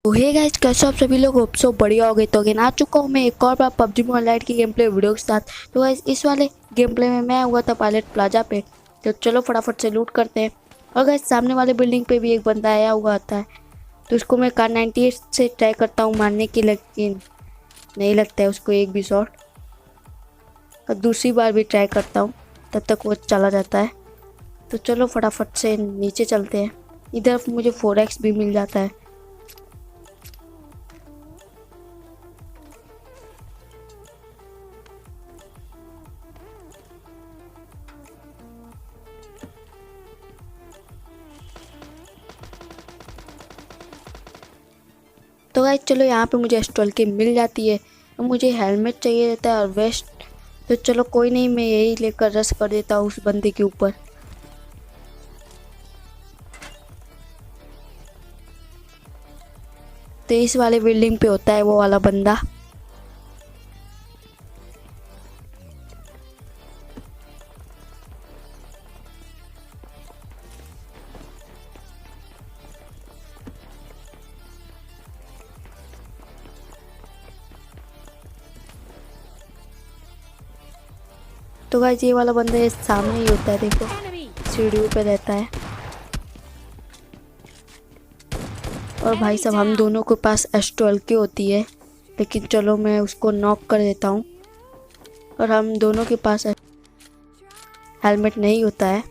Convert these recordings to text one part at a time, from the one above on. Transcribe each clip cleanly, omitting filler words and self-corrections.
तो hey guys, कैसे आप सभी लोग होप सो बढ़िया हो गए। तो अगेन आ चुका हूँ मैं एक और बार पबजी मोबाइल लाइट की गेम प्ले वीडियो के साथ। तो गाइस, इस वाले गेम प्ले में मैं हुआ था पायलट प्लाजा पे। तो चलो फटाफट से लूट करते हैं। और गाइस, सामने वाले बिल्डिंग पे भी एक बंदा आया हुआ आता है, तो उसको मैं कार 98 से ट्राई करता हूँ मारने की, लेकिन नहीं लगता है उसको एक भी शॉट। और दूसरी बार भी ट्राई करता हूँ, तब तक वो चला जाता है। तो चलो फटाफट से नीचे चलते हैं। इधर मुझे 4x भी मिल जाता है। तो गाइस चलो, यहाँ पे मुझे एस्ट्रल की मिल जाती है। तो मुझे हेलमेट चाहिए रहता है और वेस्ट। तो चलो कोई नहीं, मैं यही लेकर रश कर देता हूँ उस बंदे के ऊपर। तो इस वाले बिल्डिंग पे होता है वो वाला बंदा। तो गाइस, ये वाला बंदा ये सामने ही होता है, देखो सीढ़ियों पे रहता है। और भाई साहब, हम दोनों के पास एस्ट्रल की होती है, लेकिन चलो मैं उसको नॉक कर देता हूँ। और हम दोनों के पास हेलमेट नहीं होता है।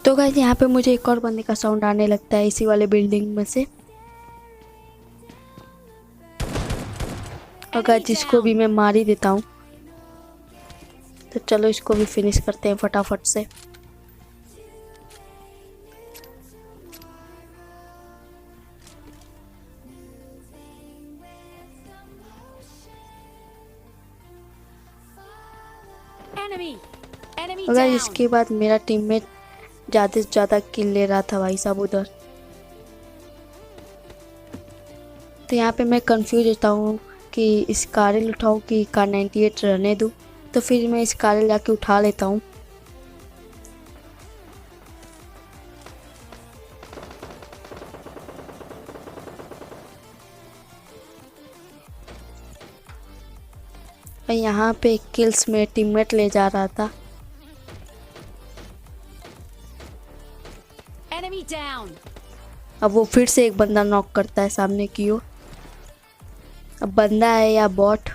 तो गाइस, यहाँ पे मुझे एक और बंदे का साउंड आने लगता है इसी वाले बिल्डिंग में से। और गाइस, जिसको भी मैं मार ही देता हूँ। तो चलो इसको भी फिनिश करते हैं फटाफट से। अगर इसके बाद मेरा टीममेट ज़्यादा से ज़्यादा किल ले रहा था भाई साहब उधर। तो यहाँ पे मैं कंफ्यूज होता हूँ कि इस कारल उठाऊँ कि कार 98 रहने दूँ। तो फिर मैं इस कारल जाके उठा लेता हूँ। और यहाँ पे किल्स में टीममेट ले जा रहा था। अब वो फिर से एक बंदा नॉक करता है सामने की ओर। अब बंदा है या बॉट,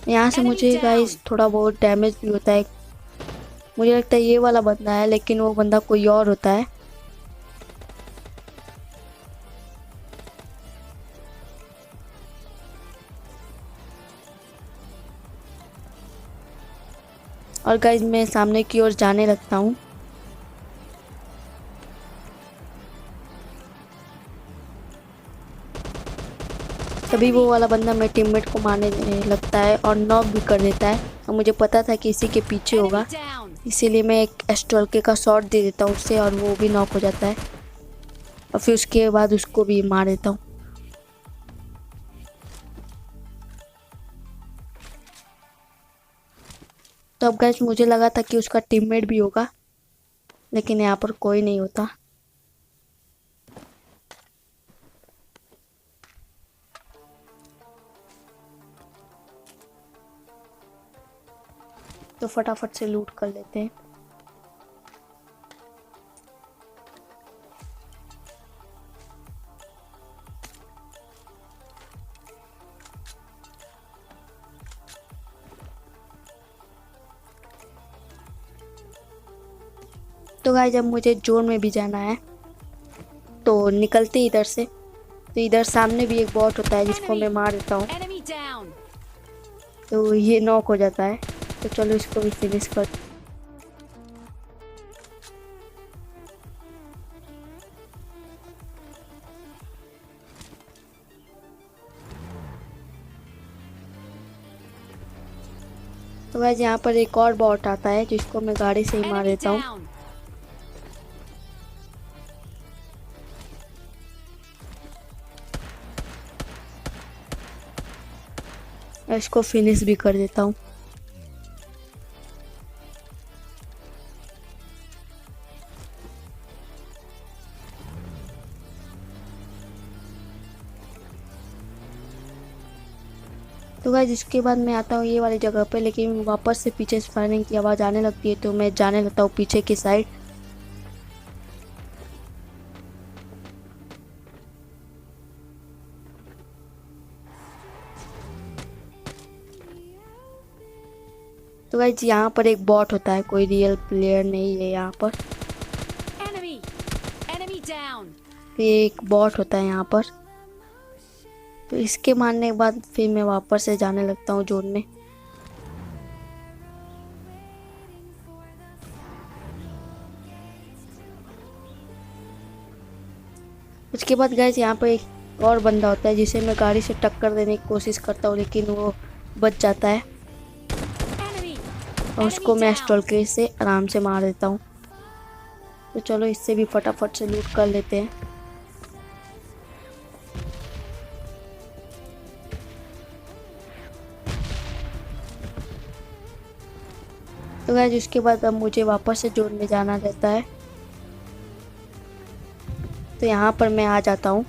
यहाँ से मुझे गाइस थोड़ा बहुत डैमेज भी होता है। मुझे लगता है ये वाला बंदा है, लेकिन वो बंदा कोई और होता है। और गाइस, मैं सामने की ओर जाने लगता हूँ। तभी वो वाला बंदा मेरे टीममेट को मारने लगता है और नॉक भी कर देता है। और मुझे पता था कि इसी के पीछे होगा, इसीलिए मैं एक एस्ट्रल का शॉट दे देता हूँ उससे, और वो भी नॉक हो जाता है। और फिर उसके बाद उसको भी मार देता हूँ। तो अब गाइस, मुझे लगा था कि उसका टीममेट भी होगा, लेकिन यहाँ पर कोई नहीं होता। तो फटाफट से लूट कर लेते हैं। तो गाइस, जब मुझे जोन में भी जाना है तो निकलते इधर से। तो इधर सामने भी एक बॉट होता है जिसको मैं मार देता हूँ। तो ये नॉक हो जाता है। तो चलो इसको भी फिनिश कर। तो गाइस, यहाँ पर एक और बॉट आता है जिसको मैं गाड़ी से ही मार देता हूँ। इसको फिनिश भी कर देता हूँ। तो गाइस इसके बाद मैं आता हूँ ये वाली जगह पे, लेकिन वापस से पीछे से फायरिंग की आवाज़ आने लगती है, तो मैं जाने लगता हूँ पीछे की साइड। तो गाइस यहाँ पर एक बॉट होता है, कोई रियल प्लेयर नहीं है यहाँ पर। तो ये एक बॉट होता है यहाँ पर। तो इसके मारने के बाद फिर मैं वापस से जाने लगता हूँ जोन में। उसके बाद गाइस यहाँ पर एक और बंदा होता है जिसे मैं गाड़ी से टक्कर देने की कोशिश करता हूँ, लेकिन वो बच जाता है और उसको मैं स्टॉल्कर से आराम से मार देता हूँ। तो चलो इससे भी फटाफट से लूट कर लेते हैं। तो गाइस उसके बाद अब मुझे वापस से जोन में जाना रहता है। तो यहाँ पर मैं आ जाता हूँ।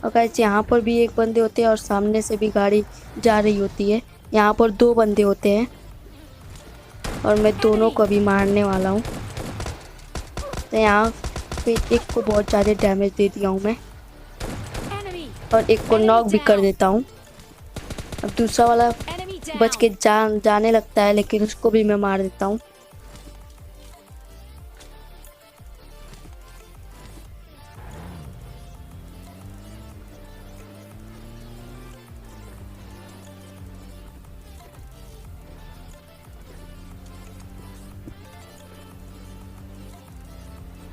और गाइस यहाँ पर भी एक बंदे होते हैं और सामने से भी गाड़ी जा रही होती है। यहाँ पर दो बंदे होते हैं और मैं दोनों को भी मारने वाला हूँ। तो यहाँ पे एक को बहुत ज़्यादा डैमेज दे दिया हूँ मैं और एक को नॉक भी कर देता हूँ। अब दूसरा वाला बच के जाने लगता है, लेकिन उसको भी मैं मार देता हूँ।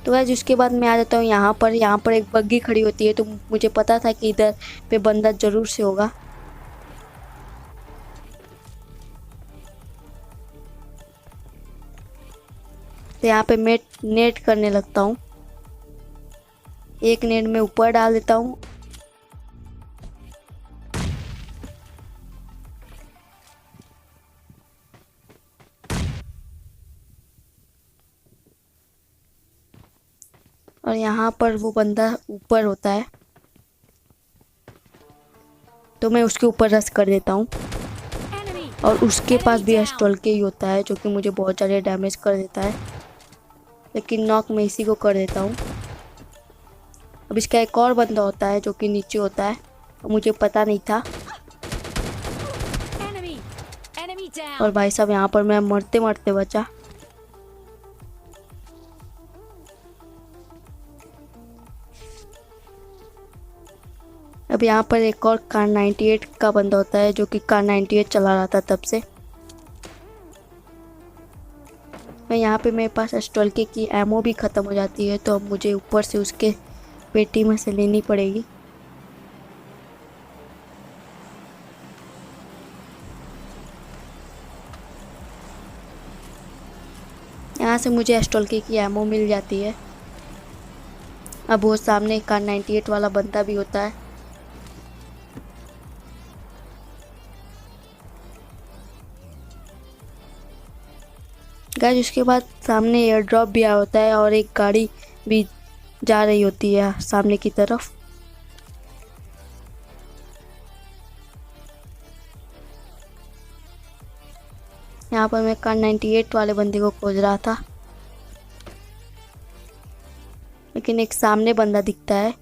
तो गाइस उसके बाद मैं आ जाता हूँ यहाँ पर एक बग्गी खड़ी होती है, तो मुझे पता था कि इधर पे बंदा जरूर से होगा। तो यहाँ पे मैं नेट करने लगता हूँ। एक नेट में ऊपर डाल देता हूँ और यहाँ पर वो बंदा ऊपर होता है, तो मैं उसके ऊपर रश कर देता हूँ और उसके पास भी स्टॉल्कर ही होता है जो कि मुझे बहुत ज़्यादा डैमेज कर देता है, लेकिन नॉक मैं इसी को कर देता हूँ। अब इसका एक और बंदा होता है जो कि नीचे होता है, और मुझे पता नहीं था। और भाई साहब यहाँ पर मैं मरते मरते बचा। अब यहाँ पर एक और कार 98 का बंदा होता है जो कि कार 98 चला रहा था तब से। मैं यहाँ पे मेरे पास स्टॉल्कर की एमो भी ख़त्म हो जाती है, तो अब मुझे ऊपर से उसके पेटी में से लेनी पड़ेगी। यहाँ से मुझे स्टॉल्कर की एमो मिल जाती है। अब वो सामने कार 98 वाला बंदा भी होता है। गाइस उसके बाद सामने एयर ड्रॉप भी आया होता है और एक गाड़ी भी जा रही होती है सामने की तरफ। यहाँ पर मैं कार 98 वाले बंदे को खोज रहा था, लेकिन एक सामने बंदा दिखता है।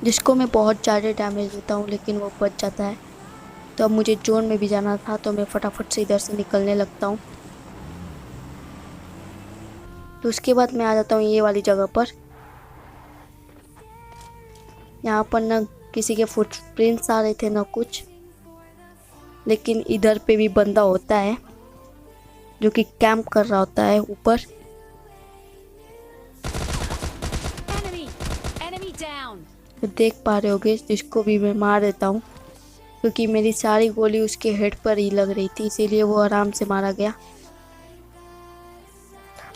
जिसको मैं बहुत ज़्यादा डैमेज देता हूँ, लेकिन वो बच जाता है। तो अब मुझे जोन में भी जाना था, तो मैं फटाफट से इधर से निकलने लगता हूँ। तो उसके बाद मैं आ जाता हूँ ये वाली जगह पर। यहाँ पर ना किसी के फुटप्रिंट्स आ रहे थे ना कुछ, लेकिन इधर पे भी बंदा होता है जो कि कैंप कर रहा होता है ऊपर। तो देख पा रहे होगे, जिसको भी मैं मार देता हूँ, क्योंकि मेरी सारी गोली उसके हेड पर ही लग रही थी, इसीलिए वो आराम से मारा गया।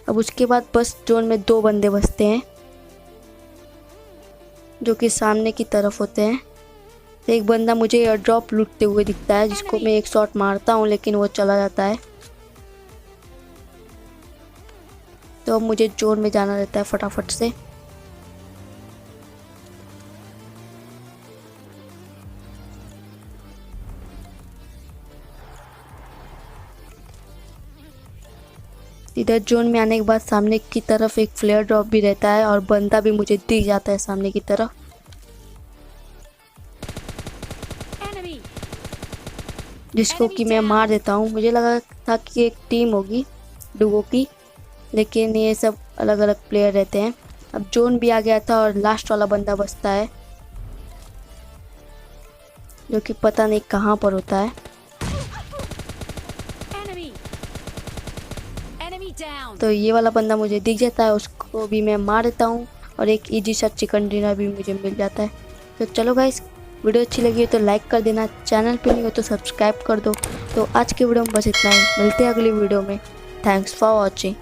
अब उसके बाद बस जोन में दो बंदे बचते हैं जो कि सामने की तरफ होते हैं। तो एक बंदा मुझे एयर ड्रॉप लूटते हुए दिखता है, जिसको मैं एक शॉट मारता हूँ, लेकिन वो चला जाता है। तो अब मुझे जोन में जाना रहता है फटाफट से। इधर जोन में आने के बाद सामने की तरफ एक फ्लेयर ड्रॉप भी रहता है और बंदा भी मुझे दिख जाता है सामने की तरफ, जिसको कि मैं मार देता हूँ। मुझे लगा था कि एक टीम होगी डुओ की, लेकिन ये सब अलग अलग प्लेयर रहते हैं। अब जोन भी आ गया था और लास्ट वाला बंदा बचता है, जो कि पता नहीं कहाँ पर होता है। तो ये वाला बंदा मुझे दिख जाता है, उसको भी मैं मार देता हूँ और एक इजी सा चिकन डिनर भी मुझे मिल जाता है। तो चलो गाइस, वीडियो अच्छी लगी हो तो लाइक कर देना, चैनल पे नहीं हो तो सब्सक्राइब कर दो। तो आज के वीडियो में बस इतना ही, मिलते हैं अगली वीडियो में। Thanks for watching.